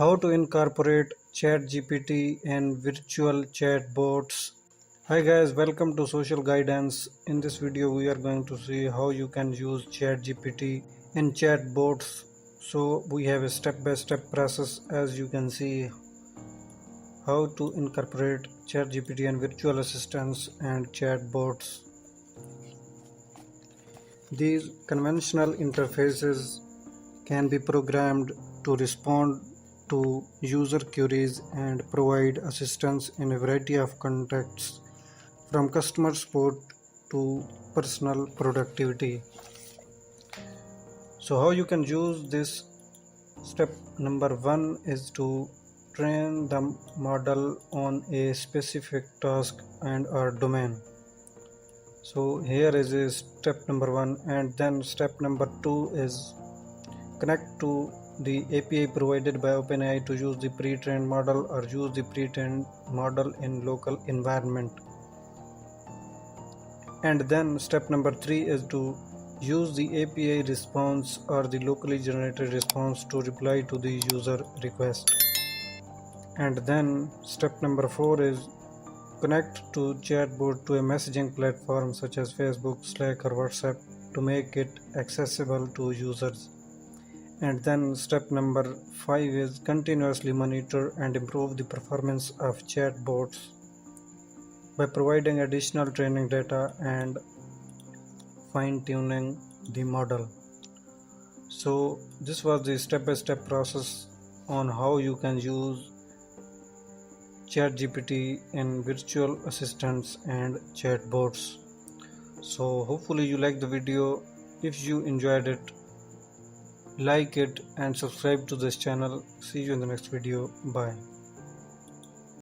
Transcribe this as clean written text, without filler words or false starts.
How to incorporate ChatGPT and virtual chatbots. Hi guys, welcome to Social Guidance. In this video we are going to see how you can use ChatGPT and chatbots. So we have a step-by-step process. As you can see, how to incorporate ChatGPT and virtual assistants and chatbots. These conventional interfaces can be programmed to respond to user queries and provide assistance in a variety of contexts, from customer support to personal productivity. So how you can use this? Step number one is to train the model on a specific task and or domain. So here is a step number one, and then step number two is connect to the API provided by OpenAI to use the pre-trained model or use the pre-trained model in local environment. And then step number three is to use the API response or the locally generated response to reply to the user request. And then step number four is connect to chatbot to a messaging platform such as Facebook, Slack or WhatsApp to make it accessible to users. And then step number 5 is continuously monitor and improve the performance of chatbots by providing additional training data and fine-tuning the model. So this was the step-by-step process on how you can use ChatGPT in virtual assistants and chatbots. So hopefully you liked the video. If you enjoyed it, like it and subscribe to this channel. See you in the next video. Bye.